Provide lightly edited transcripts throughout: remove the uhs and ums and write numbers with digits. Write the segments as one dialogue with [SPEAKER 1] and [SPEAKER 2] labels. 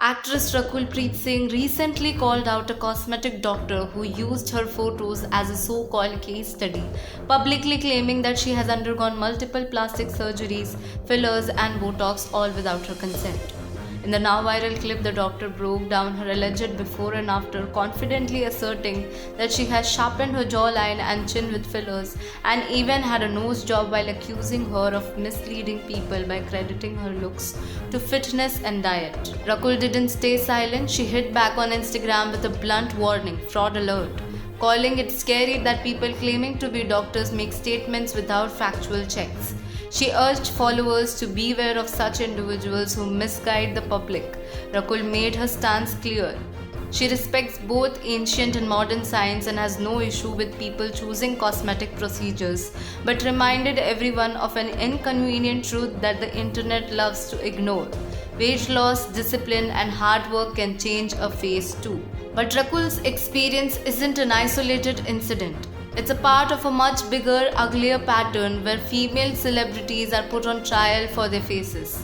[SPEAKER 1] Actress Rakul Preet Singh recently called out a cosmetic doctor who used her photos as a so called case study, publicly claiming that she has undergone multiple plastic surgeries, fillers, and Botox all without her consent. In the now viral clip, the doctor broke down her alleged before and after, confidently asserting that she has sharpened her jawline and chin with fillers and even had a nose job, while accusing her of misleading people by crediting her looks to fitness and diet. Rakul didn't stay silent. She hit back on Instagram with a blunt warning, fraud alert, calling it scary that people claiming to be doctors make statements without factual checks. She urged followers to beware of such individuals who misguide the public. Rakul made her stance clear. She respects both ancient and modern science and has no issue with people choosing cosmetic procedures, but reminded everyone of an inconvenient truth that the internet loves to ignore. Weight loss, discipline, and hard work can change a face too. But Rakul's experience isn't an isolated incident. It's a part of a much bigger, uglier pattern where female celebrities are put on trial for their faces.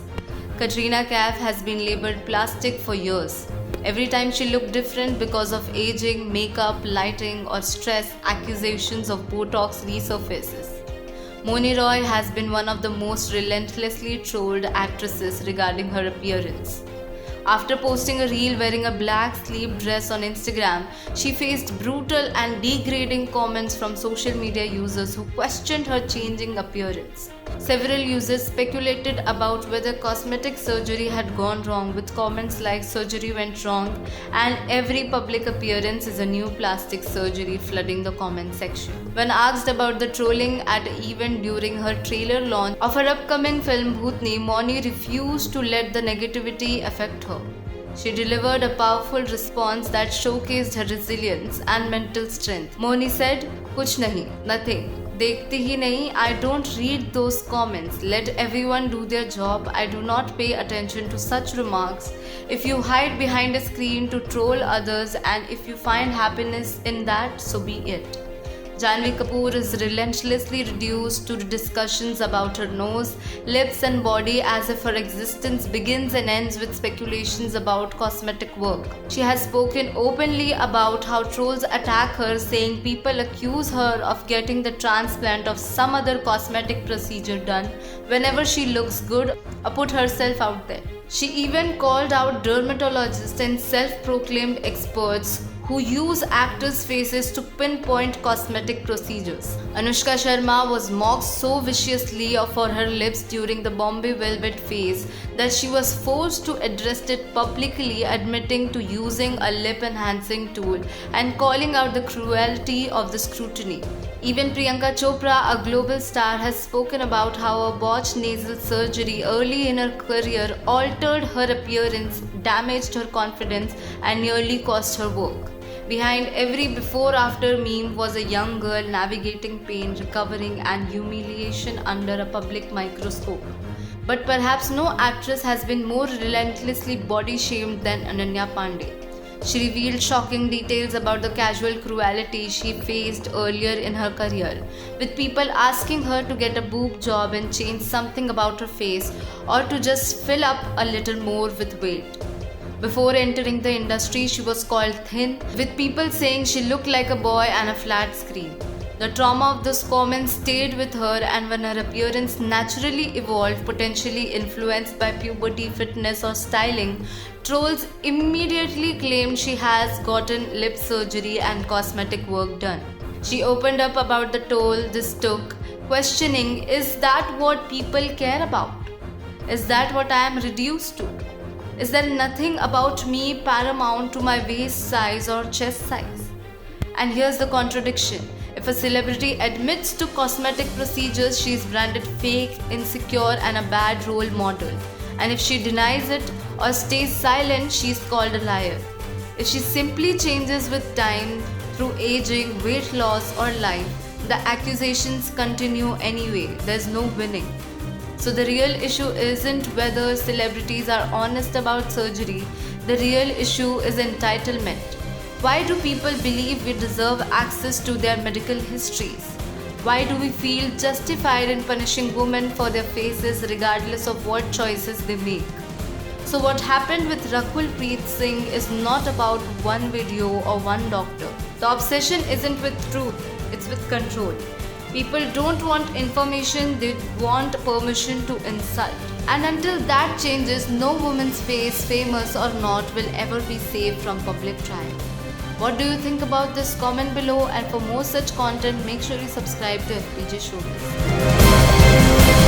[SPEAKER 1] Katrina Kaif has been labeled plastic for years. Every time she looked different because of aging, makeup, lighting, or stress, accusations of Botox resurfaces. Moni Roy has been one of the most relentlessly trolled actresses regarding her appearance. After posting a reel wearing a black sleeved dress on Instagram, she faced brutal and degrading comments from social media users who questioned her changing appearance. Several users speculated about whether cosmetic surgery had gone wrong, with comments like "surgery went wrong" and "every public appearance is a new plastic surgery" flooding the comment section. When asked about the trolling at an event during her trailer launch of her upcoming film Bhootni, Moni refused to let the negativity affect her. She delivered a powerful response that showcased her resilience and mental strength. Moni said, "Kuch nahi, nothing. देखती ही नहीं, I don't read those comments. Let everyone do their job. I do not pay attention to such remarks. If you hide behind a screen to troll others and if you find happiness in that, so be it." Janhvi Kapoor is relentlessly reduced to discussions about her nose, lips, and body as if her existence begins and ends with speculations about cosmetic work. She has spoken openly about how trolls attack her, saying people accuse her of getting the transplant of some other cosmetic procedure done whenever she looks good or put herself out there. She even called out dermatologists and self-proclaimed experts who use actors' faces to pinpoint cosmetic procedures. Anushka Sharma was mocked so viciously for her lips during the Bombay Velvet phase that she was forced to address it publicly, admitting to using a lip-enhancing tool and calling out the cruelty of the scrutiny. Even Priyanka Chopra, a global star, has spoken about how a botched nasal surgery early in her career altered her appearance, damaged her confidence, and nearly cost her work. Behind every before-after meme was a young girl navigating pain, recovering, and humiliation under a public microscope. But perhaps no actress has been more relentlessly body-shamed than Ananya Pandey. She revealed shocking details about the casual cruelty she faced earlier in her career, with people asking her to get a boob job and change something about her face, or to just fill up a little more with weight. Before entering the industry, she was called thin, with people saying she looked like a boy and a flat screen. The trauma of those comments stayed with her, and when her appearance naturally evolved, potentially influenced by puberty, fitness, or styling, trolls immediately claimed she has gotten lip surgery and cosmetic work done. She opened up about the toll this took, questioning, "Is that what people care about? Is that what I am reduced to? Is there nothing about me paramount to my waist size or chest size?" And here's the contradiction. If a celebrity admits to cosmetic procedures, she is branded fake, insecure, and a bad role model. And if she denies it or stays silent, she is called a liar. If she simply changes with time through aging, weight loss, or life, the accusations continue anyway. There's no winning. So the real issue isn't whether celebrities are honest about surgery. The real issue is entitlement. Why do people believe we deserve access to their medical histories? Why do we feel justified in punishing women for their faces regardless of what choices they make? So what happened with Raghulpreet Singh is not about one video or one doctor. The obsession isn't with truth, it's with control. People don't want information, they want permission to insult. And until that changes, no woman's face, famous or not, will ever be safe from public trial. What do you think about this? Comment below, and for more such content, make sure you subscribe to FPJ Showbiz.